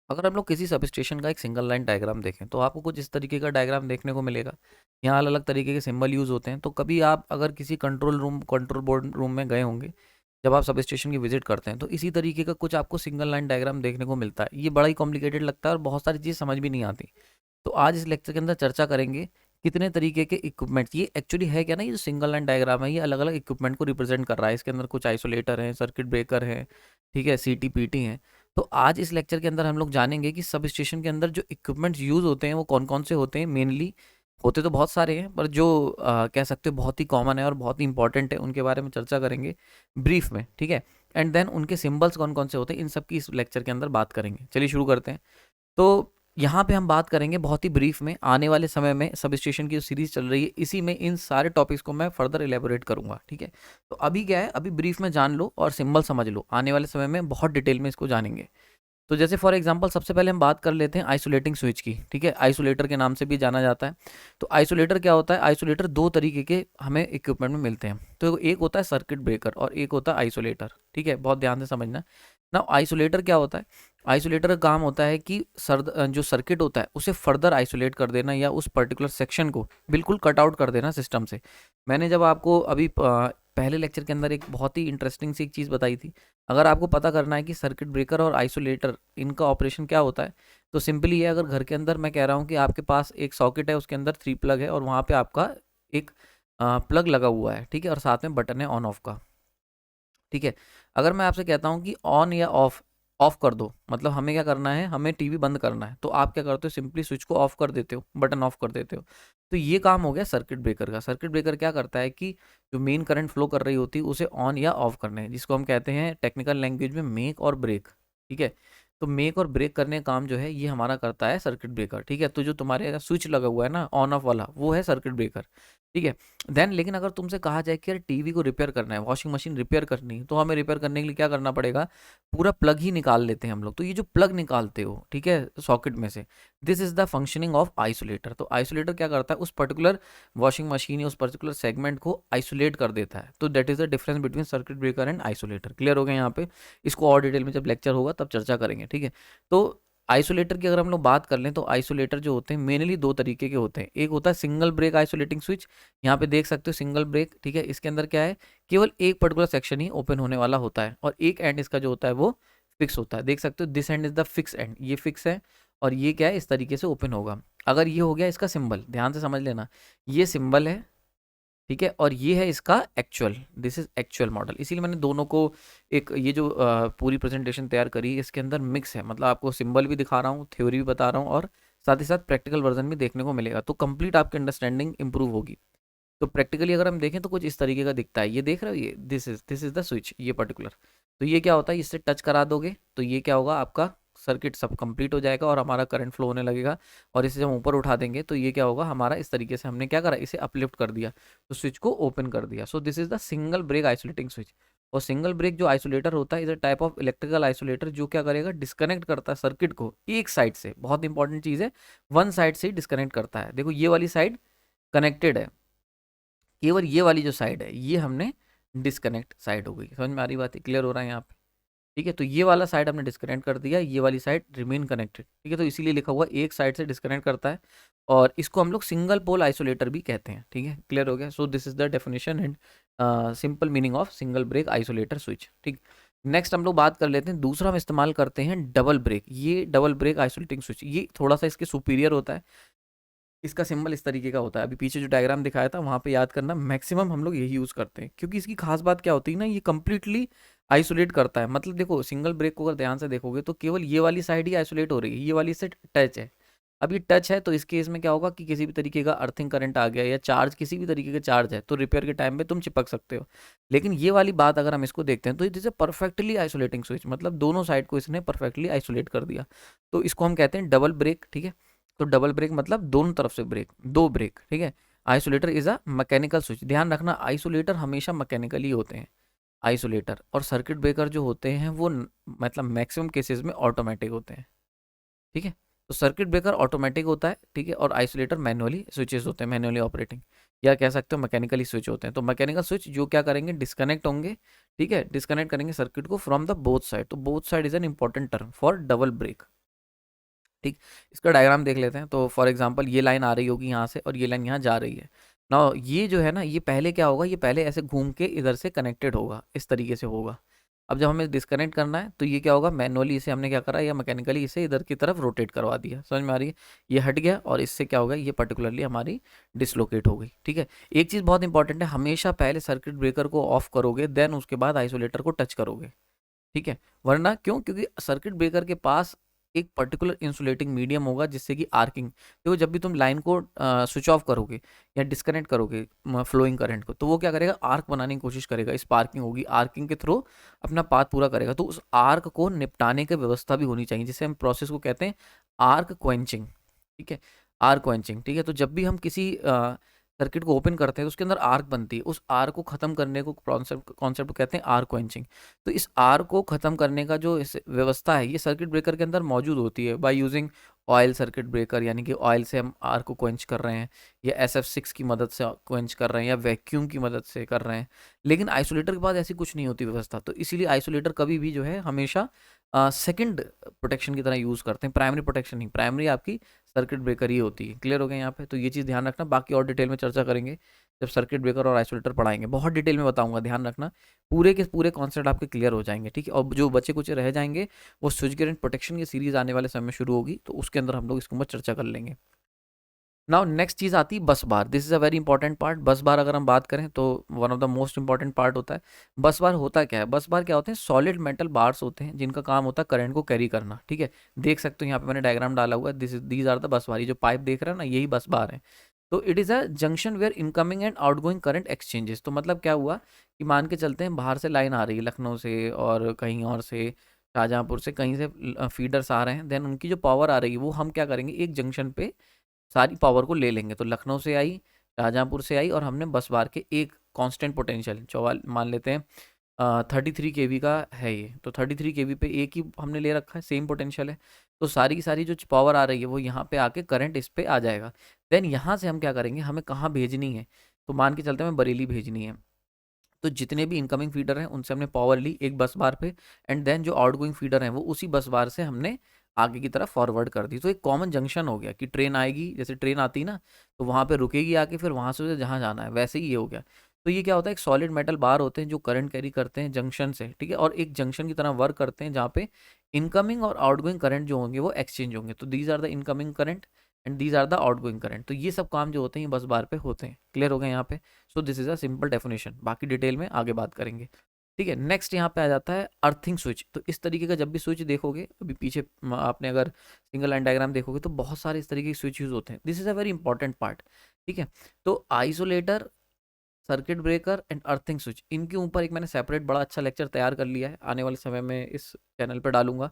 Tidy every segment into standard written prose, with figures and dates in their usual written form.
अगर हम लोग किसी सब स्टेशन का एक सिंगल लाइन डायग्राम देखें तो आपको कुछ इस तरीके का डायग्राम देखने को मिलेगा। यहाँ अलग अलग तरीके के सिंबल यूज़ होते हैं। तो कभी आप अगर किसी कंट्रोल बोर्ड रूम में गए होंगे, जब आप सब स्टेशन की विजिट करते हैं, तो इसी तरीके का कुछ आपको सिंगल लाइन डायग्राम देखने को मिलता है। ये बड़ा ही कॉम्प्लिकेटेड लगता है और बहुत सारी चीज़ समझ भी नहीं आती। तो आज इस लेक्चर के अंदर चर्चा करेंगे कितने तरीके के इक्विपमेंट्स, ये एक्चुअली है क्या ना, ये जो सिंगल लाइन डायग्राम है ये अलग अलग इक्विपमेंट को रिप्रेजेंट कर रहा है। इसके अंदर कुछ आइसोलेटर हैं, सर्किट ब्रेकर हैं, ठीक है, सीटी पीटी हैं। तो आज इस लेक्चर के अंदर हम लोग जानेंगे कि सब स्टेशन के अंदर जो इक्विपमेंट्स यूज़ होते हैं वो कौन कौन से होते हैं। मेनली होते तो बहुत सारे हैं, पर जो कह सकते हो बहुत ही कॉमन है और बहुत ही इंपॉर्टेंट है, उनके बारे में चर्चा करेंगे ब्रीफ में, ठीक है। एंड देन उनके सिंबल्स कौन कौन से होते हैं, इन सब की इस लेक्चर के अंदर बात करेंगे। चलिए शुरू करते हैं। तो यहाँ पे हम बात करेंगे बहुत ही ब्रीफ में, आने वाले समय में सब स्टेशन की जो सीरीज चल रही है इसी में इन सारे टॉपिक्स को मैं फर्दर एलेबोरेट करूंगा, ठीक है। तो अभी क्या है, अभी ब्रीफ में जान लो और सिंबल समझ लो, आने वाले समय में बहुत डिटेल में इसको जानेंगे। तो जैसे फॉर एग्जांपल सबसे पहले हम बात कर लेते हैं आइसोलेटिंग स्विच की, ठीक है। आइसोलेटर के नाम से भी जाना जाता है। तो आइसोलेटर क्या होता है, आइसोलेटर दो तरीके के हमें इक्विपमेंट में मिलते हैं। तो एक होता है सर्किट ब्रेकर और एक होता है आइसोलेटर, ठीक है, बहुत ध्यान से समझना ना। आइसोलेटर क्या होता है, आइसोलेटर का काम होता है कि जो सर्किट होता है उसे फर्दर आइसोलेट कर देना या उस पर्टिकुलर सेक्शन को बिल्कुल कट आउट कर देना सिस्टम से। मैंने जब आपको अभी पहले लेक्चर के अंदर एक बहुत ही इंटरेस्टिंग सी एक चीज़ बताई थी। अगर आपको पता करना है कि सर्किट ब्रेकर और आइसोलेटर इनका ऑपरेशन क्या होता है, तो सिंपली ये, अगर घर के अंदर मैं कह रहा हूँ कि आपके पास एक सॉकेट है, उसके अंदर 3 प्लग है और वहाँ पे आपका एक प्लग लगा हुआ है, ठीक है, और साथ में बटन है ऑन ऑफ का, ठीक है। अगर मैं आपसे कहता हूँ कि ऑन या ऑफ ऑफ कर दो, मतलब हमें क्या करना है, हमें टीवी बंद करना है, तो आप क्या करते हो, सिंपली स्विच को ऑफ कर देते हो, बटन ऑफ कर देते हो। तो ये काम हो गया सर्किट ब्रेकर का। सर्किट ब्रेकर क्या करता है कि जो मेन करंट फ्लो कर रही होती है उसे ऑन या ऑफ करना है, जिसको हम कहते हैं टेक्निकल लैंग्वेज में मेक और ब्रेक, ठीक है। तो मेक और ब्रेक करने का काम जो है ये हमारा करता है सर्किट ब्रेकर, ठीक है। तो जो तुम्हारे स्विच लगा हुआ है ना ऑन ऑफ वाला, वो है सर्किट ब्रेकर, ठीक है। देन लेकिन अगर तुमसे कहा जाए कि यार टीवी को रिपेयर करना है, वॉशिंग मशीन रिपेयर करनी है, तो हमें रिपेयर करने के लिए क्या करना पड़ेगा, पूरा प्लग ही निकाल लेते हैं हम लोग। तो ये जो प्लग निकालते हो, ठीक है, सॉकेट में से, this is the functioning of isolator. तो आइसोलेटर क्या करता है, उस पर्टिकुलर वॉशिंग मशीन या उस पर्टिकुलर सेगमेंट को आइसोलेट कर देता है। तो that is the difference between circuit breaker and isolator. Clear हो गया यहाँ पे। इसको और डिटेल में जब लेक्चर होगा तब चर्चा करेंगे, ठीक है। तो आइसोलेटर की अगर हम लोग बात कर लें तो आइसोलेटर जो होते हैं मेनली दो तरीके के होते हैं। एक होता है सिंगल ब्रेक आइसोलेटिंग स्विच, यहाँ पे देख सकते हो सिंगल ब्रेक, ठीक है। इसके अंदर क्या है, केवल एक पर्टिकुलर सेक्शन ही ओपन होने वाला होता है और एक एंड इसका जो होता है वो फिक्स होता है। देख सकते हो this and is the fix and, ये फिक्स है और ये क्या है, इस तरीके से ओपन होगा। अगर ये हो गया इसका सिंबल, ध्यान से समझ लेना, ये सिंबल है, ठीक है, और ये है इसका actual, this is actual model. इसीलिए मैंने दोनों को एक ये जो पूरी प्रेजेंटेशन तैयार करी इसके अंदर मिक्स है, मतलब आपको सिंबल भी दिखा रहा हूँ, थ्योरी भी बता रहा हूँ और साथ ही साथ प्रैक्टिकल वर्जन भी देखने को मिलेगा। तो कंप्लीट आपकी अंडरस्टैंडिंग इंप्रूव होगी। तो प्रैक्टिकली अगर हम देखें तो कुछ इस तरीके का दिखता है, ये देख रहे हो, ये दिस इज द स्विच, ये पर्टिकुलर। तो ये क्या होता है, इससे टच करा दोगे तो ये क्या होगा, आपका सर्किट सब कंप्लीट हो जाएगा और हमारा करंट फ्लो होने लगेगा। और इसे जब ऊपर उठा देंगे तो ये क्या होगा, हमारा इस तरीके से हमने क्या करा, इसे अपलिफ्ट कर दिया, तो स्विच को ओपन कर दिया। So this is the single break isolating switch. और सिंगल ब्रेक जो आइसोलेटर होता है is a type of electrical isolator जो क्या करेगा, डिस्कनेक्ट करता है सर्किट को एक साइड से। बहुत इंपॉर्टेंट चीज़ है, वन साइड से ही डिस्कनेक्ट करता है। देखो ये वाली साइड कनेक्टेड है, केवल ये वाली जो साइड है ये हमने डिस्कनेक्ट साइड हो गई। समझ में आ रही बात है, क्लियर हो रहा है यहाँ पे, ठीक है। तो ये वाला साइड हमने डिस्कनेक्ट कर दिया, ये वाली साइड रिमेन कनेक्टेड, ठीक है। तो इसीलिए लिखा हुआ एक साइड से डिस्कनेक्ट करता है और इसको हम लोग सिंगल पोल आइसोलेटर भी कहते हैं, ठीक है। क्लियर हो गया। So this is the definition and simple meaning of single break isolator switch, ठीक। नेक्स्ट हम लोग बात कर लेते हैं, दूसरा हम इस्तेमाल करते हैं डबल ब्रेक। ये डबल ब्रेक आइसोलेटिंग स्विच ये थोड़ा सा इसके सुपीरियर होता है। इसका सिंबल इस तरीके का होता है, अभी पीछे जो डायग्राम दिखाया था वहाँ पे याद करना, मैक्सिमम हम लोग यही यूज़ करते हैं क्योंकि इसकी खास बात क्या होती है ना, ये कंप्लीटली आइसोलेट करता है। मतलब देखो सिंगल ब्रेक को अगर ध्यान से देखोगे तो केवल ये वाली साइड ही आइसोलेट हो रही है, ये वाली से टच है। अब ये टच है तो इस केस में क्या होगा कि किसी भी तरीके का अर्थिंग करंट आ गया या चार्ज, किसी भी तरीके का चार्ज है तो रिपेयर के टाइम पे तुम चिपक सकते हो। लेकिन ये वाली बात अगर हम इसको देखते हैं तो it is perfectly isolating switch, मतलब दोनों साइड को इसने परफेक्टली आइसोलेट कर दिया। तो इसको हम कहते हैं डबल ब्रेक, ठीक है। तो डबल ब्रेक मतलब दोनों तरफ से ब्रेक, दो ब्रेक, ठीक है। Isolator is a mechanical switch, ध्यान रखना आइसोलेटर हमेशा मैकेनिकली होते हैं, आइसोलेटर। और सर्किट ब्रेकर जो होते हैं वो मतलब मैक्सिमम केसेस में ऑटोमेटिक होते हैं, ठीक है। तो सर्किट ब्रेकर ऑटोमेटिक होता है, ठीक है, और आइसोलेटर मैनुअली स्विचेस होते हैं, मैनुअली ऑपरेटिंग, या कह सकते हो मैकेनिकली स्विच होते हैं। तो मैकेनिकल स्विच जो क्या करेंगे, डिस्कनेक्ट होंगे, ठीक है, डिस्कनेक्ट करेंगे सर्किट को फ्रॉम द बोथ साइड। तो both side is an important term for double break, ठीक, इसका डायग्राम देख लेते हैं। तो फॉर एग्जांपल ये लाइन आ रही होगी यहाँ से और ये लाइन यहाँ जा रही है। नाउ ये जो है ना, ये पहले क्या होगा, ये पहले ऐसे घूम के इधर से कनेक्टेड होगा, इस तरीके से होगा। अब जब हमें डिस्कनेक्ट करना है तो ये क्या होगा, मैनुअली इसे हमने क्या करा या मैकेनिकली इसे इधर की तरफ रोटेट करवा दिया। समझ में आ रही है? ये हट गया और इससे क्या होगा, ये पर्टिकुलरली हमारी डिसलोकेट हो गई। ठीक है, एक चीज़ बहुत इंपॉर्टेंट है, हमेशा पहले सर्किट ब्रेकर को ऑफ करोगे, देन उसके बाद आइसोलेटर को टच करोगे। ठीक है, वरना क्यों, क्योंकि सर्किट ब्रेकर के पास एक पर्टिकुलर इंसुलेटिंग मीडियम होगा जिससे कि आर्किंग, देखो जब भी तुम लाइन को स्विच ऑफ करोगे या डिस्कनेक्ट करोगे फ्लोइंग करंट को, तो वो क्या करेगा, आर्क बनाने की कोशिश करेगा, स्पार्किंग होगी, आर्किंग के थ्रू अपना पाथ पूरा करेगा। तो उस आर्क को निपटाने की व्यवस्था भी होनी चाहिए, जिसे हम प्रोसेस को कहते हैं आर्क क्वेंचिंग। ठीक है, आर्क क्वेंचिंग। ठीक है, तो जब भी हम किसी सर्किट को ओपन करते हैं तो उसके अंदर आर्क बनती है, उस आर्क को खत्म करने को कॉन्सेप्ट कहते हैं आर्क क्वेंचिंग। तो इस आर को ख़त्म करने का जो इस व्यवस्था है, ये सर्किट ब्रेकर के अंदर मौजूद होती है by using oil circuit breaker, यानी कि ऑयल से हम आर को क्वेंच कर रहे हैं, या SF6 की मदद से क्वेंच कर रहे हैं, या वैक्यूम की मदद से कर रहे हैं। लेकिन आइसोलेटर के पास ऐसी कुछ नहीं होती व्यवस्था, तो इसीलिए आइसोलेटर कभी भी जो है हमेशा सेकंड प्रोटेक्शन की तरह यूज़ करते हैं, प्राइमरी प्रोटेक्शन नहीं। प्राइमरी आपकी सर्किट ब्रेकर ही होती है। क्लियर हो गया यहाँ पे? तो ये चीज़ ध्यान रखना, बाकी और डिटेल में चर्चा करेंगे जब सर्किट ब्रेकर और आइसोलेटर पढ़ाएंगे, बहुत डिटेल में बताऊंगा, ध्यान रखना, पूरे के पूरे कॉन्सेप्ट आपके क्लियर हो जाएंगे। ठीक है, और जो बचे कुछ रह जाएंगे वो स्विच गियर एंड प्रोटेक्शन की सीरीज आने वाले समय में शुरू होगी, तो उसके अंदर हम लोग इसके ऊपर चर्चा कर लेंगे। नाउ नेक्स्ट चीज़ आती है busbar. This is a very important part. Busbar अगर हम बात करें तो one of the most important part होता है। बस बार होता क्या है, बस बार क्या होते हैं, सॉलिड मेटल बार्स होते हैं जिनका काम होता है करंट को कैरी करना। ठीक है, देख सकते हो यहाँ पे मैंने डायग्राम डाला हुआ है, दीज आर द बस बार। ये जो पाइप देख रहे हो ना, यही बस बार है। तो it is a junction where incoming and outgoing current exchanges. तो मतलब क्या हुआ कि मान के चलते हैं बाहर से लाइन आ रही है लखनऊ से और कहीं और से, शाहजहाँपुर से, कहीं से फीडर्स आ रहे हैं, देन उनकी जो पावर आ रही है वो हम क्या करेंगे, एक जंक्शन पे सारी पावर को ले लेंगे। तो लखनऊ से आई, शाहजहाँपुर से आई, और हमने बस बार के एक कांस्टेंट पोटेंशियल चौवाल मान लेते हैं 33 kV का है ये, तो 33 kV पे एक ही हमने ले रखा है, सेम पोटेंशियल है। तो सारी की सारी जो पावर आ रही है वो यहाँ पे आके करंट इस पे आ जाएगा। देन यहाँ से हम क्या करेंगे, हमें कहाँ भेजनी है, तो मान के चलते हैं हमें बरेली भेजनी है। तो जितने भी इनकमिंग फीडर हैं उनसे हमने पावर ली एक बस बार पे, एंड देन जो आउटगोइंग फीडर हैं वो उसी बस बार से हमने आगे की तरफ फॉरवर्ड कर दी। तो एक कॉमन जंक्शन हो गया कि ट्रेन आएगी, जैसे ट्रेन आती ना, तो वहाँ पे रुकेगी आके, फिर वहाँ से उसे जहाँ जाना है, वैसे ही ये हो गया। तो ये क्या होता है, एक सॉलिड मेटल बार होते हैं जो करंट कैरी करते हैं जंक्शन से। ठीक है, और एक जंक्शन की तरह वर्क करते हैं जहाँ पे इनकमिंग और आउटगोइंग करंट जो होंगे वो एक्सचेंज होंगे। तो these are the incoming current and these are the outgoing current. तो ये सब काम जो होते हैं ये बस बार पे होते हैं। क्लियर हो गए यहाँ पे? सो this is a simple definition, बाकी डिटेल में आगे बात करेंगे। ठीक है, नेक्स्ट यहाँ पे आ जाता है अर्थिंग स्विच। तो इस तरीके का जब भी स्विच देखोगे, अभी पीछे आपने अगर सिंगल लाइन डायग्राम देखोगे तो बहुत सारे इस तरीके के स्विच यूज होते हैं। This is a very important part. ठीक है, तो isolator, circuit breaker and earthing switch, इनके ऊपर एक मैंने सेपरेट बड़ा अच्छा लेक्चर तैयार कर लिया है, आने वाले समय में इस चैनल पर डालूंगा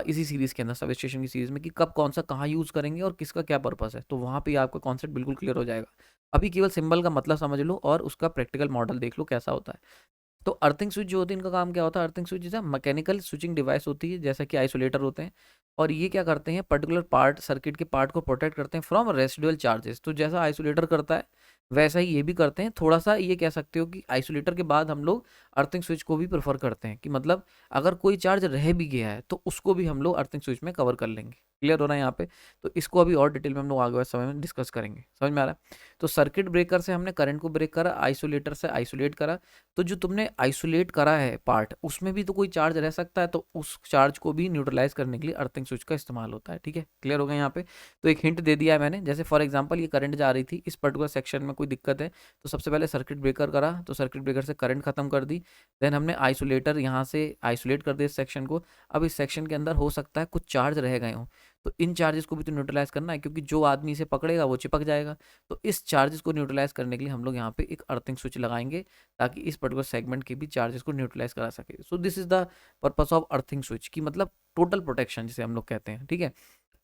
इसी सीरीज के अंदर, सब स्टेशन की सीरीज में, कि कब कौन सा कहाँ यूज करेंगे और किसका क्या पर्पस है। तो वहाँ पे आपका कॉन्सेप्ट बिल्कुल क्लियर हो जाएगा। अभी केवल सिंबल का मतलब समझ लो और उसका प्रैक्टिकल मॉडल देख लो कैसा होता है। तो अर्थिंग स्विच जो होती है, इनका काम क्या होता है, अर्थिंग स्विच जैसा मैकेनिकल स्विचिंग डिवाइस होती है, जैसा कि आइसोलेटर होते हैं। और ये क्या करते हैं, पर्टिकुलर पार्ट, सर्किट के पार्ट को प्रोटेक्ट करते हैं फ्रॉम रेसिडुअल चार्जेस। तो जैसा आइसोलेटर करता है वैसा ही ये भी करते हैं। थोड़ा सा ये कह सकते हो कि आइसोलेटर के बाद हम लोग अर्थिंग स्विच को भी प्रेफर करते हैं, कि मतलब अगर कोई चार्ज रह भी गया है तो उसको भी हम लोग अर्थिंग स्विच में कवर कर लेंगे। क्लियर हो रहा है यहाँ पे? तो इसको अभी और डिटेल में हम लोग आगे वाले समय में डिस्कस करेंगे। समझ में आ रहा है? तो सर्किट ब्रेकर से हमने करंट को ब्रेक करा, आइसोलेटर से आइसोलेट करा। तो जो तुमने आइसोलेट करा है पार्ट, उसमें भी तो कोई चार्ज रह सकता है, तो उस चार्ज को भी न्यूट्रलाइज करने के लिए अर्थिंग स्विच का इस्तेमाल होता है। ठीक है, क्लियर हो गया यहाँ पे? तो एक हिंट दे दिया है मैंने, जैसे फॉर एग्जांपल ये करंट जा रही थी, इस पर्टिकुलर सेक्शन में कोई दिक्कत है, तो सबसे पहले सर्किट ब्रेकर करा, तो सर्किट ब्रेकर से करंट खत्म कर दी। देन हमने आइसोलेटर यहाँ से आइसोलेट कर दिया इस सेक्शन को। अब इस सेक्शन के अंदर हो सकता है कुछ चार्ज रह गए हों, तो इन चार्जेस को भी तो न्यूट्रलाइज करना है, क्योंकि जो आदमी इसे पकड़ेगा वो चिपक जाएगा। तो इस चार्जेस को न्यूट्रलाइज करने के लिए हम लोग यहाँ पे एक अर्थिंग स्विच लगाएंगे, ताकि इस पर्टिकुलर सेगमेंट के भी चार्जेस को न्यूट्रलाइज करा सके। सो this is the purpose of earthing switch, की मतलब टोटल प्रोटेक्शन जिसे हम लोग कहते हैं। ठीक है,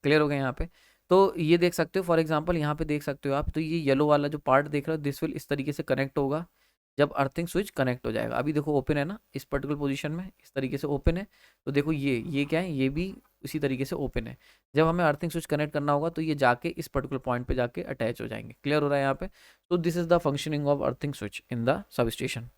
क्लियर हो गया यहाँ पे? तो ये देख सकते हो, फॉर एग्जांपल यहाँ पे देख सकते हो आप, तो ये येलो वाला जो पार्ट देख रहे हो, दिस विल इस तरीके से कनेक्ट होगा जब अर्थिंग स्विच कनेक्ट हो जाएगा। अभी देखो ओपन है ना, इस पर्टिकुलर पोजीशन में इस तरीके से ओपन है। तो देखो ये क्या है, ये भी इसी तरीके से ओपन है। जब हमें अर्थिंग स्विच कनेक्ट करना होगा तो ये जाके इस पर्टिकुलर पॉइंट पे जाके अटैच हो जाएंगे। क्लियर हो रहा है यहाँ पे? तो this is the functioning of earthing switch in the sub station.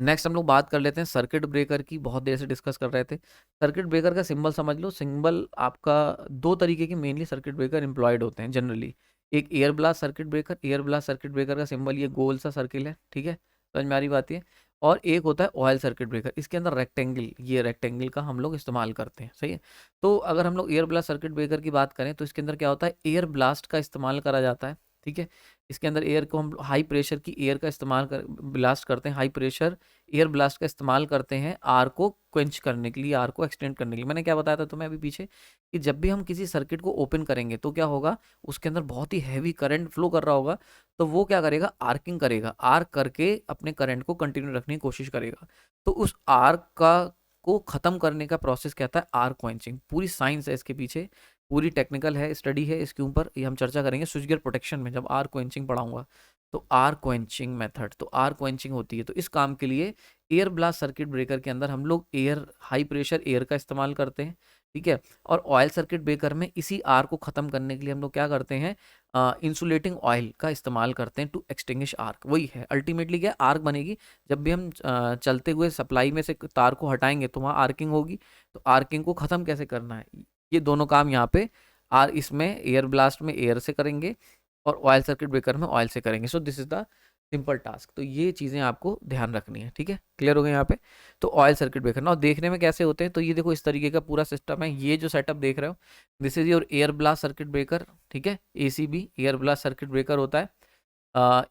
Next हम लोग बात कर लेते हैं सर्किट ब्रेकर की, बहुत देर से डिस्कस कर रहे थे। सर्किट ब्रेकर का सिंबल समझ लो। सिंबल आपका दो तरीके के मेनली सर्किट ब्रेकर एम्प्लॉयड होते हैं जनरली। एक air blast circuit breaker, air blast circuit breaker का सिंबल ये गोल सा सर्किल है, ठीक है, समझ में आ रही बात ये। और एक होता है ऑयल सर्किट ब्रेकर, इसके अंदर रेक्टेंगल, ये रेक्टेंगल का हम लोग इस्तेमाल करते हैं, सही है। तो अगर हम लोग एयर ब्लास्ट सर्किट ब्रेकर की बात करें तो इसके अंदर क्या होता है, एयर ब्लास्ट का इस्तेमाल करा जाता है, ठीक है। इसके अंदर एयर को हम हाई प्रेशर की एयर का इस्तेमाल कर ब्लास्ट करते हैं, हाई प्रेशर एयर ब्लास्ट का इस्तेमाल करते हैं आर को क्वेंच करने के लिए, आर को एक्सटेंड करने के लिए। मैंने क्या बताया था तुम्हें अभी पीछे कि जब भी हम किसी सर्किट को ओपन करेंगे तो क्या होगा, उसके अंदर बहुत ही हैवी करंट फ्लो कर रहा होगा, तो वो क्या करेगा, आर्किंग करेगा, आर्क करके अपने करंट को कंटिन्यू रखने की कोशिश करेगा। तो उस आर्क का को खत्म करने का प्रोसेस कहता है आर्क क्वेंचिंग। पूरी साइंस है इसके पीछे, पूरी टेक्निकल है, स्टडी है इसके ऊपर, ये हम चर्चा करेंगे स्विच गियर प्रोटेक्शन में जब आर क्वेंचिंग पढ़ाऊंगा। तो आर क्वेंचिंग मेथड, तो आर क्वेंचिंग होती है। तो इस काम के लिए एयर ब्लास्ट सर्किट ब्रेकर के अंदर हम लोग एयर, हाई प्रेशर एयर का इस्तेमाल करते हैं, ठीक है। और ऑयल सर्किट ब्रेकर में इसी आर को खत्म करने के लिए हम लोग क्या करते हैं, इंसुलेटिंग ऑयल का इस्तेमाल करते हैं टू एक्सटिंग्विश आर्क। वही है अल्टीमेटली, क्या आर्क बनेगी जब भी हम चलते हुए सप्लाई में से तार को हटाएंगे तो वहाँ आर्किंग होगी। तो आर्किंग को ख़त्म कैसे करना है, ये दोनों काम यहाँ पे आर इसमें एयर ब्लास्ट में एयर से करेंगे और ऑयल सर्किट ब्रेकर में ऑयल से करेंगे। सो this is the simple task. तो ये चीज़ें आपको ध्यान रखनी है, ठीक है, क्लियर हो गए यहाँ पे। तो ऑयल सर्किट ब्रेकर ना, और देखने में कैसे होते हैं, तो ये देखो इस तरीके का पूरा सिस्टम है। ये जो सेटअप देख रहे हो, this is your air blast circuit breaker, ठीक है, ACB air blast circuit breaker होता है,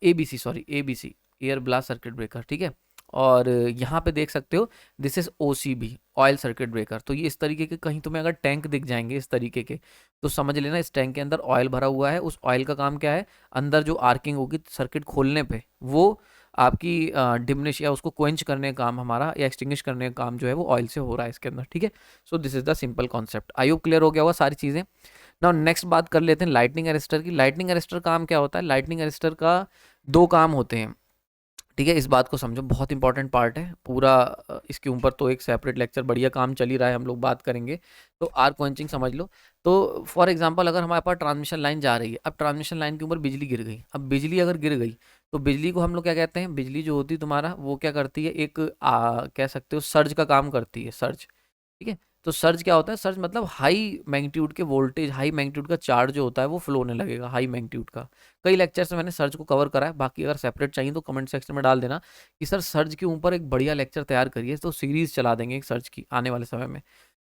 ABC sorry ABC air blast circuit breaker, ठीक है। और यहाँ पे देख सकते हो this is OCB oil circuit breaker. तो ये इस तरीके के कहीं तुम्हें अगर टैंक दिख जाएंगे इस तरीके के, तो समझ लेना इस टैंक के अंदर ऑयल भरा हुआ है। उस ऑयल का काम क्या है, अंदर जो आर्किंग होगी सर्किट खोलने पे, वो आपकी डिमिनिश या उसको क्वेंच करने का काम हमारा, या एक्सटिंग्विश करने का काम जो है वो ऑयल से हो रहा है इसके अंदर, ठीक है। सो this is the simple concept. I hope clear हो गया होगा सारी चीज़ें। नाउ नेक्स्ट बात कर लेते हैं लाइटनिंग अरेस्टर की। लाइटनिंग अरेस्टर काम क्या होता है, लाइटनिंग अरेस्टर का दो काम होते हैं, ठीक है। इस बात को समझो, बहुत इंपॉर्टेंट पार्ट है पूरा। इसके ऊपर तो एक सेपरेट लेक्चर बढ़िया काम चल ही रहा है, हम लोग बात करेंगे। तो आर्क क्वेंचिंग समझ लो। तो फॉर एग्जांपल अगर हमारे पास ट्रांसमिशन लाइन जा रही है, अब ट्रांसमिशन लाइन के ऊपर बिजली गिर गई। अब बिजली अगर गिर गई तो बिजली को हम लोग क्या कहते हैं, बिजली जो होती है तुम्हारा वो क्या करती है, एक कह सकते हो सर्ज का काम करती है, सर्ज, ठीक है। तो सर्ज क्या होता है, सर्ज मतलब हाई मैग्नीट्यूड के वोल्टेज, हाई मैग्नीट्यूड का चार्ज जो होता है वो फ्लो होने लगेगा, हाई मैग्नीट्यूड का। कई लेक्चर्स में मैंने सर्ज को कवर करा है, बाकी अगर सेपरेट चाहिए तो कमेंट सेक्शन में डाल देना कि सर सर्ज के ऊपर एक बढ़िया लेक्चर तैयार करिए, तो सीरीज चला देंगे एक सर्ज की आने वाले समय में।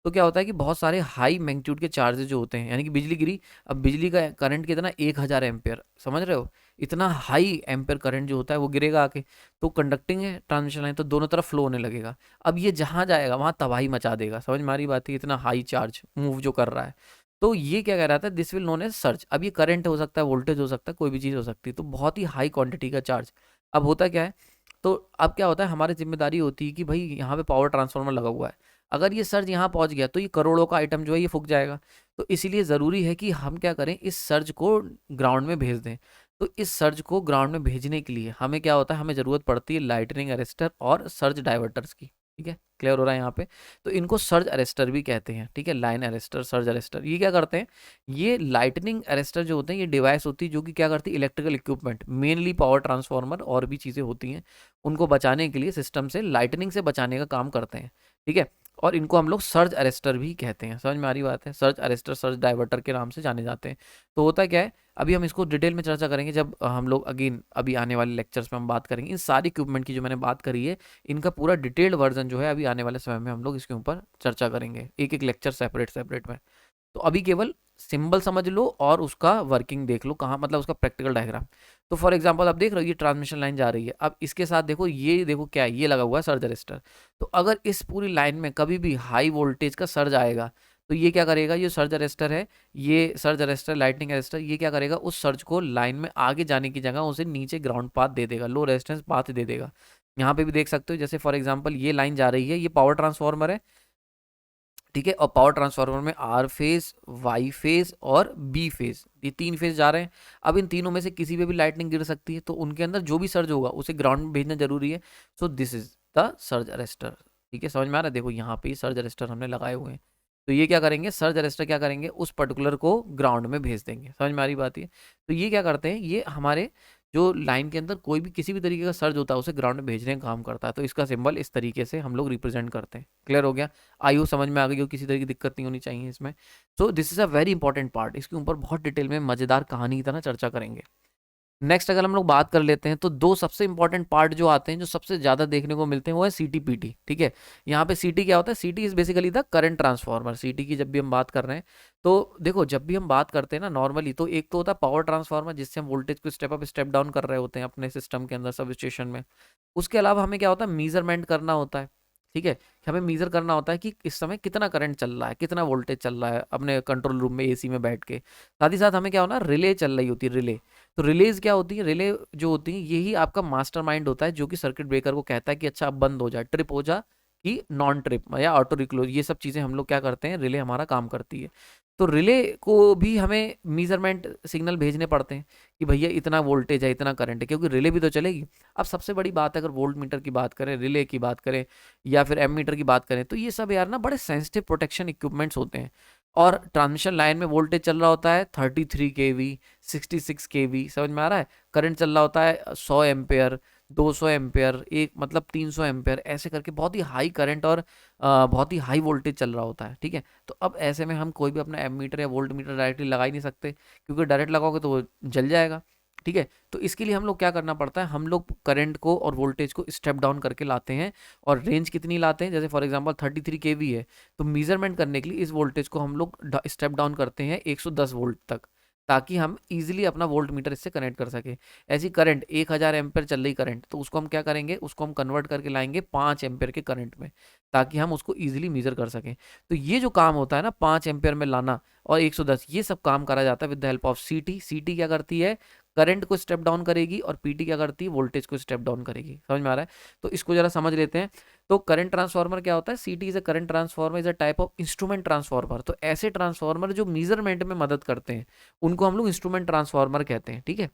तो क्या होता है कि बहुत सारे हाई मैग्नीट्यूड के चार्जेस जो होते हैं, यानी कि बिजली गिरी, अब बिजली का करंट कितना, 1000 एम्पेयर, समझ रहे हो, इतना हाई एम्पेयर करंट जो होता है वो गिरेगा आके। तो कंडक्टिंग है ट्रांसमिशन लाइन, तो दोनों तरफ फ्लो होने लगेगा। अब ये जहाँ जाएगा वहाँ तबाही मचा देगा, समझ में आ रही बात है, इतना हाई चार्ज मूव जो कर रहा है। तो ये क्या कह रहा था, this will known as surge. अब ये करंट हो सकता है, वोल्टेज हो सकता है, कोई भी चीज़ हो सकती है, तो बहुत ही हाई क्वांटिटी का चार्ज। अब होता क्या है, तो अब क्या होता है, हमारी जिम्मेदारी होती है कि भाई यहाँ पे पावर ट्रांसफार्मर लगा हुआ है, अगर ये सर्ज यहाँ पहुँच गया तो ये करोड़ों का आइटम जो है ये फूक जाएगा। तो इसीलिए ज़रूरी है कि हम क्या करें, इस सर्ज को ग्राउंड में भेज दें। तो इस सर्ज को ग्राउंड में भेजने के लिए हमें क्या होता है, हमें ज़रूरत पड़ती है लाइटनिंग अरेस्टर और सर्ज डाइवर्टर्स की, ठीक है, क्लियर हो रहा है यहाँ पे। तो इनको सर्ज अरेस्टर भी कहते हैं, ठीक है, लाइन अरेस्टर, सर्ज अरेस्टर। ये क्या करते हैं, ये लाइटनिंग अरेस्टर जो होते हैं, ये डिवाइस होती है जो कि क्या करती है, electrical equipment, mainly power transformer और भी चीज़ें होती हैं, उनको बचाने के लिए, सिस्टम से लाइटनिंग से बचाने का काम करते हैं, ठीक है। और इनको हम लोग सर्ज अरेस्टर भी कहते हैं, समझ में आ रही बात है, सर्ज अरेस्टर, सर्ज डाइवर्टर के नाम से जाने जाते हैं। तो होता क्या है, अभी हम इसको डिटेल में चर्चा करेंगे जब हम लोग अगेन अभी आने वाले लेक्चर्स में हम बात करेंगे इन सारी इक्विपमेंट की जो मैंने बात करी है, इनका पूरा डिटेल्ड वर्जन जो है अभी आने वाले समय में हम लोग इसके ऊपर चर्चा करेंगे, एक एक लेक्चर सेपरेट सेपरेट में। तो अभी केवल सिंबल समझ लो और उसका वर्किंग देख लो, कहाँ मतलब उसका प्रैक्टिकल डायग्राम। तो फॉर एग्जांपल आप देख रहे हो ये ट्रांसमिशन लाइन जा रही है, अब इसके साथ देखो, ये देखो क्या है, ये लगा हुआ है सर्ज अरेस्टर। तो अगर इस पूरी लाइन में कभी भी हाई वोल्टेज का सर्ज आएगा तो ये क्या करेगा, ये सर्ज अरेस्टर है, ये सर्ज अरेस्टर, लाइटनिंग अरेस्टर, ये क्या करेगा, उस सर्ज को लाइन में आगे जाने की जगह उसे नीचे ग्राउंड पाथ दे देगा, लो रेजिस्टेंस पाथ दे देगा। यहाँ पे भी देख सकते हो, जैसे फॉर एग्जांपल ये लाइन जा रही है, ये पावर ट्रांसफार्मर है, ठीक है, और पावर ट्रांसफार्मर में आर फेज, वाई फेज और बी फेज, ये तीन फेज जा रहे हैं। अब इन तीनों में से किसी पे भी लाइटनिंग गिर सकती है, तो उनके अंदर जो भी सर्ज होगा उसे ग्राउंड में भेजना जरूरी है। सो this is the surge arrester, ठीक है, समझ में आ रहा है। देखो यहाँ पे सर्ज अरेस्टर हमने लगाए हुए हैं, तो ये क्या करेंगे, सर्ज अरेस्टर क्या करेंगे, उस पर्टिकुलर को ग्राउंड में भेज देंगे, समझ में आ रही बात है। तो ये क्या करते हैं, ये हमारे जो लाइन के अंदर कोई भी किसी भी तरीके का सर्ज होता है उसे ग्राउंड में भेजने का काम करता है। तो इसका सिंबल इस तरीके से हम लोग रिप्रेजेंट करते हैं। क्लियर हो गया? आई होप समझ में आ गई हो, किसी तरह की दिक्कत नहीं होनी चाहिए इसमें। सो this is a very important part, इसके ऊपर बहुत डिटेल में मजेदार कहानी की तरह चर्चा करेंगे। नेक्स्ट अगर हम लोग बात कर लेते हैं तो दो सबसे इंपॉर्टेंट पार्ट जो आते हैं, जो सबसे ज्यादा देखने को मिलते हैं, वो है सीटी पीटी। ठीक है, यहाँ पे सीटी क्या होता है? सीटी is basically the current transformer. सीटी की जब भी हम बात कर रहे हैं तो देखो, जब भी हम बात करते हैं ना नॉर्मली, तो एक तो होता है पावर ट्रांसफार्मर जिससे हम वोल्टेज को स्टेप अप स्टेप डाउन कर रहे होते हैं अपने सिस्टम के अंदर, सब स्टेशन में। उसके अलावा हमें क्या होता है? मीजरमेंट करना होता है। ठीक है, हमें मीजर करना होता है कि इस समय कितना करंट चल रहा है, कितना वोल्टेज चल रहा है अपने कंट्रोल रूम में एसी में बैठ के। साथ ही साथ हमें क्या होना, रिले चल रही होती है, रिले। तो रिलेज क्या होती है? रिले जो होती है यही आपका मास्टरमाइंड होता है, जो कि सर्किट ब्रेकर को कहता है कि अच्छा अब बंद हो जाए, ट्रिप हो जा, कि नॉन ट्रिप या ऑटो रिक्लोज, ये सब चीज़ें हम लोग क्या करते हैं, रिले हमारा काम करती है। तो रिले को भी हमें मीजरमेंट सिग्नल भेजने पड़ते हैं कि भैया इतना वोल्टेज है, इतना करंट है, क्योंकि रिले भी तो चलेगी। अब सबसे बड़ी बात है, अगर वोल्ट मीटर की बात करें, रिले की बात करें, या फिर एम मीटर की बात करें, तो ये सब यार ना बड़े सेंसिटिव प्रोटेक्शन इक्विपमेंट्स होते हैं। और ट्रांसमिशन लाइन में वोल्टेज चल रहा होता है 33 केवी, 66 केवी, समझ में आ रहा है? करंट चल रहा होता है 100 एम्पेयर, 200 एम्पेयर, एक मतलब 300 एम्पेयर, ऐसे करके बहुत ही हाई करंट और बहुत ही हाई वोल्टेज चल रहा होता है। ठीक है, तो अब ऐसे में हम कोई भी अपना एम मीटर या वोल्ट मीटर डायरेक्टली लगा ही नहीं सकते, क्योंकि डायरेक्ट लगाओगे तो वो जल जाएगा। ठीक है, तो इसके लिए हम लोग क्या करना पड़ता है, हम लोग करंट को और वोल्टेज को स्टेप डाउन करके लाते हैं। और रेंज कितनी लाते हैं? जैसे फॉर एग्जांपल 33 केवी है, तो मेजरमेंट करने के लिए इस वोल्टेज को हम लोग स्टेप डाउन करते हैं 110 वोल्ट तक, ताकि हम इजीली अपना वोल्ट मीटर इससे कनेक्ट कर सके। ऐसी करंट 1000 एम्पेयर चल रही करंट, तो उसको हम क्या करेंगे, उसको हम कन्वर्ट करके लाएंगे 5 एम्पेयर के करंट में, ताकि हम उसको इजीली मेजर कर सकें। तो ये जो काम होता है ना 5 एम्पेयर में लाना और 110, ये सब काम करा जाता है विद द हेल्प ऑफ सीटी। सीटी क्या करती है? करंट को स्टेप डाउन करेगी, और पीटी क्या करती है? वोल्टेज को स्टेप डाउन करेगी। समझ में आ रहा है? तो इसको जरा समझ लेते हैं। तो करंट ट्रांसफार्मर क्या होता है? सीटी is a current transformer, is a type of instrument transformer. तो ऐसे ट्रांसफार्मर जो मेजरमेंट में मदद करते हैं उनको हम लोग इंस्ट्रूमेंट ट्रांसफार्मर कहते हैं। ठीक है,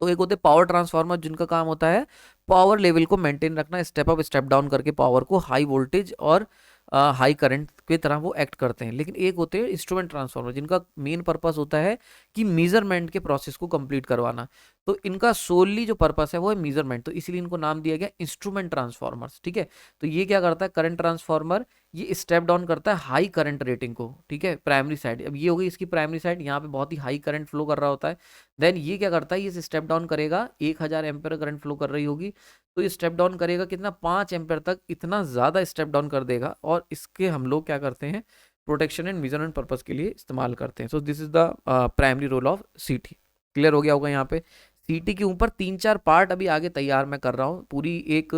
तो एक होते हैं पावर ट्रांसफार्मर, जिनका काम होता है पावर लेवल को मेंटेन रखना, स्टेप अप स्टेप डाउन करके पावर को हाई वोल्टेज और हाई करंट की तरह वो एक्ट करते हैं। लेकिन एक होते हैं इंस्ट्रूमेंट ट्रांसफार्मर, जिनका मेन पर्पस होता है कि मेजरमेंट के प्रोसेस को कंप्लीट करवाना। तो इनका सोलली जो पर्पस है वो है मेजरमेंट, तो इसीलिए इनको नाम दिया गया इंस्ट्रूमेंट ट्रांसफार्मर्स। ठीक है, तो ये क्या करता है करंट ट्रांसफार्मर? ये स्टेप डाउन करता है हाई करंट रेटिंग को। ठीक है, प्राइमरी साइड, अब ये होगी इसकी प्राइमरी साइड, यहाँ पे बहुत ही हाई करंट फ्लो कर रहा होता है। देन ये क्या करता है, ये स्टेप डाउन करेगा, 1000 एम्पेयर करंट फ्लो कर रही होगी, तो ये स्टेप डाउन करेगा कितना, 5 एम्पेयर तक, इतना ज़्यादा स्टेप डाउन कर देगा। और इसके हम लोग क्या करते हैं, प्रोटेक्शन एंड मेजरमेंट पर्पस के लिए इस्तेमाल करते हैं। So this is the primary role of CT. Clear हो गया होगा यहाँ पे? सीटी के ऊपर 3-4 पार्ट अभी आगे तैयार मैं कर रहा हूँ, पूरी एक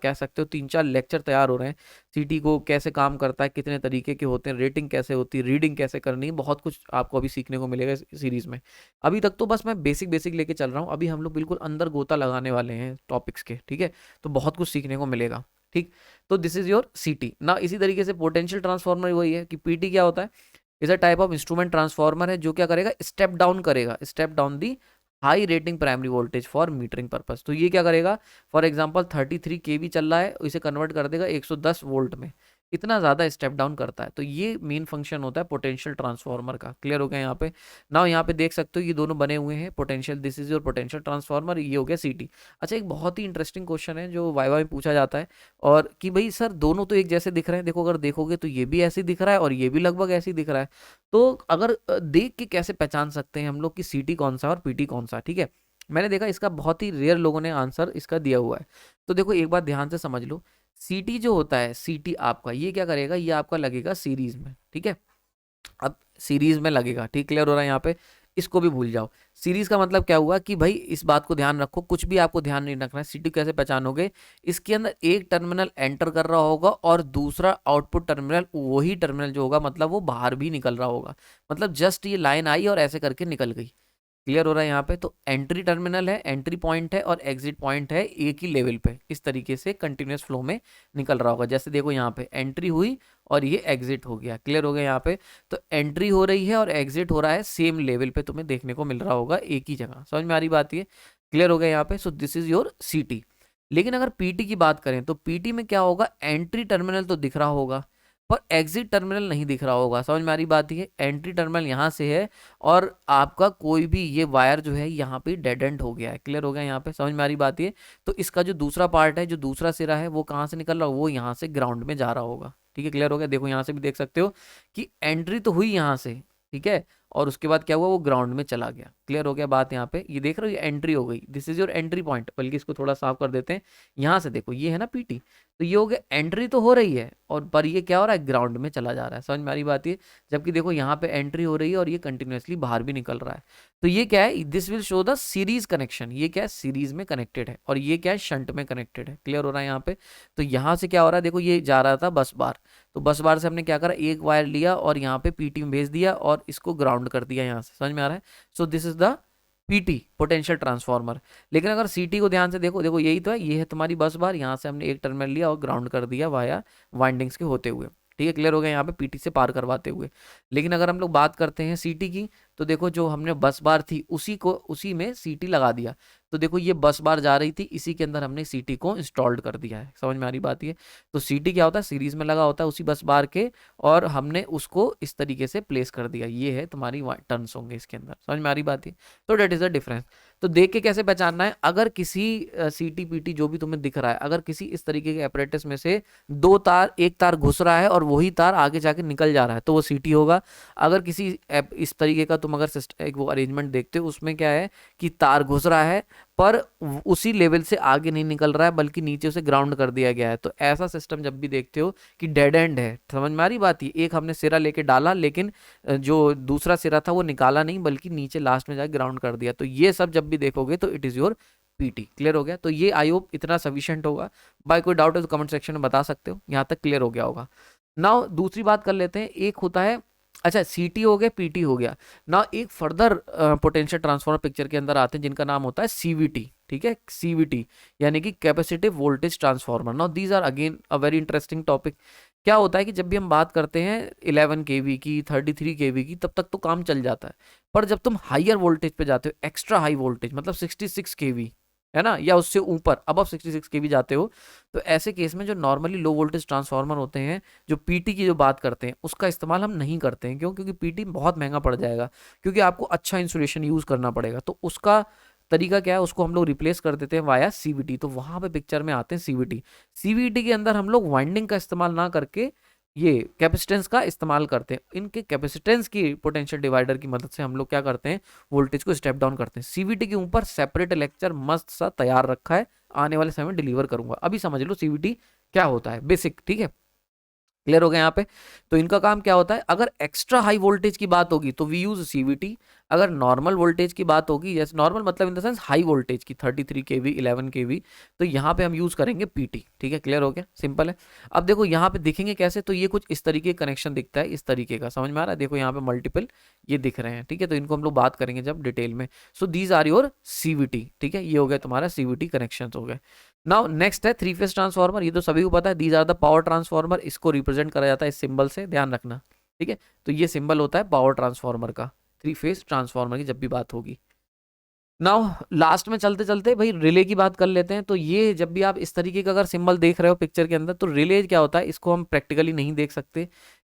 कह सकते हो 3-4 लेक्चर तैयार हो रहे हैं। सीटी को कैसे काम करता है, कितने तरीके के होते हैं, रेटिंग कैसे होती है, रीडिंग कैसे करनी है, बहुत कुछ आपको अभी सीखने को मिलेगा इस सीरीज में। अभी तक तो बस मैं बेसिक बेसिक लेके चल रहा हूँ, अभी हम लोग बिल्कुल अंदर गोता लगाने वाले हैं टॉपिक्स के। ठीक है, तो बहुत कुछ सीखने को मिलेगा। ठीक, तो दिस इज योर सीटी ना। इसी तरीके से पोटेंशियल ट्रांसफार्मर वही है कि पीटी क्या होता है, is a type of instrument transformer है, जो क्या करेगा, स्टेप डाउन करेगा, step down the high rating primary voltage for metering purpose. तो ये क्या करेगा, फॉर एग्जांपल 33 केवी चल रहा है, इसे कन्वर्ट कर देगा 110 वोल्ट में, इतना ज़्यादा स्टेप डाउन करता है। तो ये मेन फंक्शन होता है पोटेंशियल ट्रांसफार्मर का। क्लियर हो गया यहाँ पे? नाउ यहाँ पे देख सकते हो ये दोनों बने हुए हैं potential, this is your potential transformer, ये हो गया सीटी। अच्छा, एक बहुत ही इंटरेस्टिंग क्वेश्चन है जो वाइवा में पूछा जाता है, और कि भाई सर दोनों तो एक जैसे दिख रहे हैं। देखो, अगर देखोगे तो ये भी ऐसे ही दिख रहा है और ये भी लगभग ऐसे ही दिख रहा है। तो अगर देख के कैसे पहचान सकते हैं हम लोग कि सीटी कौन सा और पीटी कौन सा? ठीक है, मैंने देखा इसका बहुत ही रेयर लोगों ने आंसर इसका दिया हुआ है। तो देखो एक बात ध्यान से समझ लो, सीटी जो होता है, सीटी आपका ये क्या करेगा, ये आपका लगेगा सीरीज में। ठीक है, अब सीरीज में लगेगा। ठीक, क्लियर हो रहा है यहाँ पे? इसको भी भूल जाओ। सीरीज का मतलब क्या हुआ कि भाई इस बात को ध्यान रखो, कुछ भी आपको ध्यान नहीं रखना है। सीटी कैसे पहचानोगे, इसके अंदर एक टर्मिनल एंटर कर रहा होगा और दूसरा आउटपुट टर्मिनल, वही टर्मिनल जो होगा मतलब वो बाहर भी निकल रहा होगा। मतलब जस्ट ये लाइन आई और ऐसे करके निकल गई। क्लियर हो रहा है यहाँ पे? तो एंट्री टर्मिनल है, एंट्री पॉइंट है, और एग्जिट पॉइंट है, एक ही लेवल पे इस तरीके से कंटिन्यूअस फ्लो में निकल रहा होगा। जैसे देखो यहाँ पे एंट्री हुई और ये एग्जिट हो गया। क्लियर हो गया यहाँ पे? तो एंट्री हो रही है और एग्जिट हो रहा है सेम लेवल पे, तुम्हें देखने को मिल रहा होगा एक ही जगह। समझ में आ रही बात ये? क्लियर हो गया यहाँ पे? सो दिस इज योर सीटी। लेकिन अगर पीटी की बात करें तो पीटी में क्या होगा, एंट्री टर्मिनल तो दिख रहा होगा, पर एग्जिट टर्मिनल नहीं दिख रहा होगा। समझ में आ रही बात? ये एंट्री टर्मिनल यहाँ से है और आपका कोई भी ये वायर जो है यहाँ पे डेड एंड हो गया है। क्लियर हो गया यहाँ पे? समझ में आ रही बात ये? तो इसका जो दूसरा पार्ट है, जो दूसरा सिरा है, वो कहाँ से निकल रहा होगा? वो यहाँ से ग्राउंड में जा रहा होगा। ठीक है, क्लियर हो गया? देखो यहाँ से भी देख सकते हो कि एंट्री तो हुई यहाँ से, ठीक है, और उसके बाद क्या हुआ, वो ग्राउंड में चला गया। क्लियर हो गया बात? यहाँ पे ये देख रहे हो, ये एंट्री हो गई, this is your entry point. बल्कि इसको थोड़ा साफ कर देते हैं, यहाँ से देखो ये है ना पीटी, तो ये हो गया, एंट्री तो हो रही है और पर ये क्या हो रहा है, ग्राउंड में चला जा रहा है। समझ में आ रही बात? ये जबकि देखो यहाँ पे एंट्री हो रही है और ये कंटिन्यूअसली बाहर भी निकल रहा है। तो ये क्या है, this will show the series connection. ये क्या है, सीरीज में कनेक्टेड है और ये क्या है, शंट में कनेक्टेड है। क्लियर हो रहा है यहाँ पे? तो यहाँ से क्या हो रहा है, देखो ये जा रहा था बस बार, तो बस बार से हमने क्या करा, एक वायर लिया और यहाँ पे पीटी में भेज दिया और इसको ग्राउंड कर दिया यहाँ से। समझ में आ रहा है? सो this is the PT, potential transformer. लेकिन अगर सीटी को ध्यान से देखो, देखो यही तो है, ये है तुम्हारी बस बार, यहाँ से हमने एक टर्मिनल लिया और ग्राउंड कर दिया वाया वाइंडिंग्स के होते हुए। ठीक है, क्लियर हो गया यहाँ पे, पीटी से पार करवाते हुए। लेकिन अगर हम लोग बात करते हैं सीटी की, तो देखो जो हमने बस बार थी उसी में सीटी लगा दिया। तो देखो ये बस बार जा रही थी, इसी के अंदर हमने सीटी को इंस्टॉल्ड कर दिया है। समझ में आ रही बात? ये तो सीटी क्या होता है, सीरीज में लगा होता है उसी बस बार के, और हमने उसको इस तरीके से प्लेस कर दिया। ये है तुम्हारी टर्न्स होंगे इसके अंदर। समझ में आ रही बात? ये तो डेट इज द डिफरेंस। तो देख के कैसे पहचानना है, अगर किसी सीटी पीटी जो भी तुम्हें दिख रहा है, अगर किसी इस तरीके के अपरेटस में से दो तार, एक तार घुस रहा है और वही तार आगे जाके निकल जा रहा है, तो वो सीटी होगा। अगर किसी इस तरीके का तुम अगर एक वो अरेंजमेंट देखते हो, उसमें क्या है कि तार घुस रहा है पर उसी लेवल से आगे नहीं निकल रहा है, बल्कि नीचे उसे ग्राउंड कर दिया गया है, तो ऐसा सिस्टम जब भी देखते हो कि डेड एंड है। समझ में आ रही बात? ये एक हमने सिरा लेके डाला, लेकिन जो दूसरा सिरा था वो निकाला नहीं, बल्कि नीचे लास्ट में जाके ग्राउंड कर दिया। तो ये सब जब भी देखोगे तो it is your PT. Clear हो गया? तो ये आई होप इतना सफिशिएंट होगा। बाय कोई डाउट है तो कमेंट सेक्शन में बता सकते हो। यहाँ तक क्लियर हो गया होगा। नाउ दूसरी बात कर लेते हैं, एक होता है, अच्छा सीटी हो गया, पीटी हो गया ना, एक फर्दर पोटेंशियल ट्रांसफार्मर पिक्चर के अंदर आते हैं जिनका नाम होता है सीवीटी। ठीक है, सीवीटी यानी कि capacitive voltage transformer. Now these are again a very interesting topic. क्या होता है कि जब भी हम बात करते हैं 11 केवी की, 33 केवी की, तब तक तो काम चल जाता है, पर जब तुम हायर वोल्टेज पे जाते हो, एक्स्ट्रा हाई वोल्टेज मतलब 66 केवी, है ना, या उससे ऊपर अबव 66 केवी जाते हो, तो ऐसे केस में जो नॉर्मली लो वोल्टेज ट्रांसफार्मर होते हैं, जो पीटी की जो बात करते हैं, उसका इस्तेमाल हम नहीं करते हैं। क्यों? क्योंकि पीटी बहुत महंगा पड़ जाएगा, क्योंकि आपको अच्छा इंसुलेशन यूज करना पड़ेगा। तो उसका तरीका क्या है, उसको हम लोग रिप्लेस कर देते हैं वाया सीवीटी। तो वहां पे पिक्चर में आते हैं सीवीटी। सीवीटी के अंदर हम लोग वाइंडिंग का इस्तेमाल ना करके ये कैपेसिटेंस का इस्तेमाल करते हैं। इनके कैपेसिटेंस की पोटेंशियल डिवाइडर की मदद से हम लोग क्या करते हैं, वोल्टेज को स्टेप डाउन करते हैं। सीवीटी के ऊपर सेपरेट लेक्चर मस्त सा तैयार रखा है, आने वाले समय में डिलीवर करूंगा। अभी समझ लो सीवीटी क्या होता है, बेसिक। ठीक है, क्लियर हो गया यहाँ पे? तो इनका काम क्या होता है, अगर एक्स्ट्रा हाई वोल्टेज की बात होगी तो वी यूज सीवीटी। अगर नॉर्मल वोल्टेज की बात होगी, जैसे नॉर्मल मतलब in the sense high voltage की 33 केवी, 11 केवी, तो यहाँ पे हम यूज करेंगे पीटी। ठीक है, क्लियर हो गया? सिंपल है। अब देखो यहाँ पे दिखेंगे कैसे, तो ये कुछ इस तरीके का कनेक्शन दिखता है, इस तरीके का। समझ में आ रहा है? देखो यहाँ पे मल्टीपल ये दिख रहे हैं। ठीक है, तो इनको हम लोग बात करेंगे जब डिटेल में। So these are your CVT. ठीक है, ये हो गया तुम्हारा सीवीटी कनेक्शन हो गए। नाउ नेक्स्ट है थ्री फेज ट्रांसफार्मर। ये तो सभी को पता है, these are the power transformer. इसको रिप्रेजेंट करा जाता है इस सिंबल से, ध्यान रखना। ठीक है, तो ये सिंबल होता है पावर ट्रांसफार्मर का, थ्री फेज ट्रांसफार्मर की जब भी बात होगी। नाउ लास्ट में चलते चलते भाई रिले की बात कर लेते हैं। तो ये जब भी आप इस तरीके का अगर सिंबल देख रहे हो पिक्चर के अंदर, तो रिले क्या होता है, इसको हम प्रैक्टिकली नहीं देख सकते,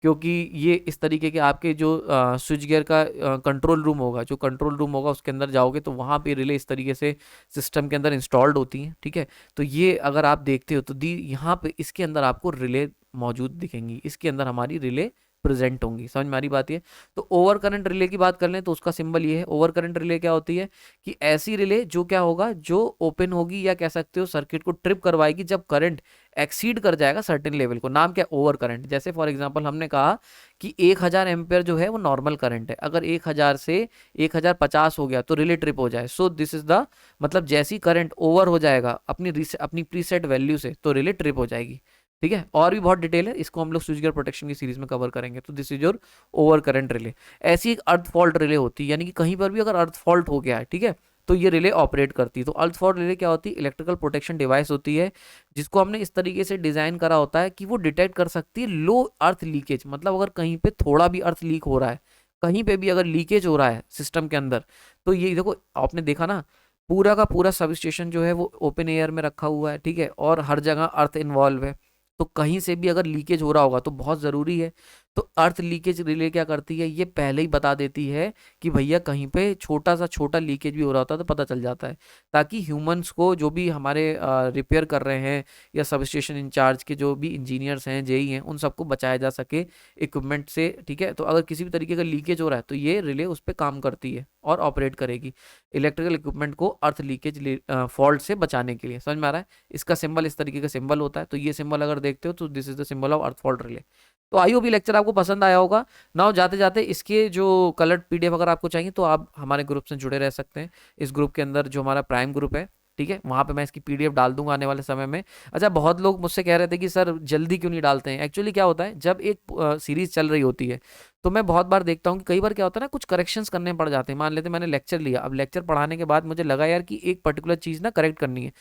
क्योंकि ये इस तरीके के आपके जो स्विच गियर का कंट्रोल रूम होगा, जो कंट्रोल रूम होगा उसके अंदर जाओगे तो वहाँ पे रिले इस तरीके से सिस्टम के अंदर इंस्टॉल्ड होती हैं। ठीक है, तो ये अगर आप देखते हो तो यहाँ पे इसके अंदर आपको रिले मौजूद दिखेंगी, इसके अंदर हमारी रिले प्रेजेंट होंगी। समझ में आ रही बात? ये तो ओवर करंट रिले की बात कर लें तो उसका सिंबल ये है। ओवर करंट रिले क्या होती है कि ऐसी रिले जो क्या होगा, जो ओपन होगी या कह सकते हो सर्किट को ट्रिप करवाएगी जब करंट एक्सीड कर जाएगा सर्टेन लेवल को। नाम क्या? Over current. जैसे फॉर एग्जांपल हमने कहा कि 1000 एम्पेयर जो है वो नॉर्मल करंट है, अगर 1000 से 1050 हो गया तो रिले ट्रिप हो जाए। सो दिस इज द मतलब जैसी करंट ओवर हो जाएगा अपनी प्रीसेट वैल्यू से, तो रिले ट्रिप हो जाएगी। ठीक है, और भी बहुत डिटेल है, इसको हम लोग स्विच गियर प्रोटेक्शन की सीरीज में कवर करेंगे। तो this is your over current relay. ऐसी एक अर्थ फॉल्ट रिले होती है, यानी कि कहीं पर भी अगर अर्थ फॉल्ट हो गया है, ठीक है, तो ये रिले ऑपरेट करती है। तो अर्थ फॉल्ट रिले क्या होती है, इलेक्ट्रिकल प्रोटेक्शन डिवाइस होती है, जिसको हमने इस तरीके से डिजाइन करा होता है कि वो डिटेक्ट कर सकती है लो अर्थ लीकेज। मतलब अगर कहीं पे थोड़ा भी अर्थ लीक हो रहा है, कहीं पे भी अगर लीकेज हो रहा है सिस्टम के अंदर, तो ये देखो आपने देखा ना, पूरा का पूरा सब स्टेशन जो है वो ओपन एयर में रखा हुआ है। ठीक है, और हर जगह अर्थ इन्वॉल्व है। तो कहीं से भी अगर लीकेज हो रहा होगा तो बहुत ज़रूरी है। तो अर्थ लीकेज रिले क्या करती है, ये पहले ही बता देती है कि भैया कहीं पे छोटा लीकेज भी हो रहा होता है तो पता चल जाता है, ताकि ह्यूमंस को, जो भी हमारे रिपेयर कर रहे हैं या सब स्टेशन इंचार्ज के जो भी इंजीनियर्स हैं, जेई हैं, उन सबको बचाया जा सके इक्विपमेंट से। ठीक है, तो अगर किसी भी तरीके का लीकेज हो रहा है तो ये रिले उस पर काम करती है और ऑपरेट करेगी इलेक्ट्रिकल इक्विपमेंट को अर्थ लीकेज फॉल्ट से बचाने के लिए। समझ में आ रहा है? इसका सिंबल इस तरीके का सिंबल होता है, तो ये सिंबल अगर देखते हो तो this is the symbol of earth fault relay. तो आई होप ये लेक्चर आपको पसंद आया होगा। नाउ जाते जाते इसके जो कलर्ड पीडीएफ अगर आपको चाहिए तो आप हमारे ग्रुप से जुड़े रह सकते हैं। इस ग्रुप के अंदर जो हमारा प्राइम ग्रुप है, ठीक है, वहां पे मैं इसकी पीडीएफ डाल दूंगा आने वाले समय में। अच्छा, बहुत लोग मुझसे कह रहे थे कि सर जल्दी क्यों नहीं डालते हैं। एक्चुअली क्या होता है, जब एक सीरीज चल रही होती है तो मैं बहुत बार देखता हूँ कि कई बार क्या होता है ना, कुछ करेक्शंस करने पड़ जाते हैं। मान लेते मैंने लेक्चर लिया, अब लेक्चर पढ़ाने के बाद मुझे लगा यार कि एक पर्टिकुलर चीज़ ना करेक्ट करनी है,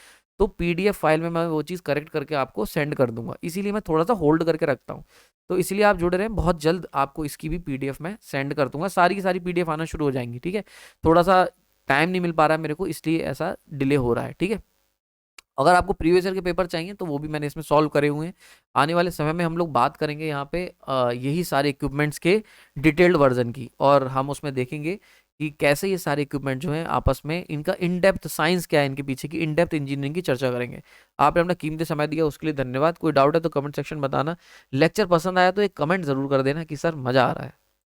तो पीडीएफ फाइल में मैं वो चीज़ करेक्ट करके आपको सेंड कर दूंगा, इसीलिए मैं थोड़ा सा होल्ड करके रखता हूँ। तो इसलिए आप जुड़े रहें, बहुत जल्द आपको इसकी भी पीडीएफ मैं सेंड कर दूंगा, सारी की सारी पीडीएफ आना शुरू हो जाएंगी। ठीक है, थोड़ा सा टाइम नहीं मिल पा रहा है मेरे को, इसलिए ऐसा डिले हो रहा है। ठीक है, अगर आपको प्रीवियस ईयर के पेपर चाहिए तो वो भी मैंने इसमें सॉल्व करे हुए हैं। आने वाले समय में हम लोग बात करेंगे यहाँ पे यही सारे इक्विपमेंट्स के डिटेल्ड वर्जन की, और हम उसमें देखेंगे कि कैसे ये सारे इक्विपमेंट जो हैं आपस में, इनका इन डेप्थ साइंस क्या है, इनके पीछे की इन डेप्थ इंजीनियरिंग की चर्चा करेंगे। आपने अपना कीमती समय दिया, उसके लिए धन्यवाद। कोई डाउट है तो कमेंट सेक्शन में बताना। लेक्चर पसंद आया तो एक कमेंट जरूर कर देना कि सर मजा आ रहा है।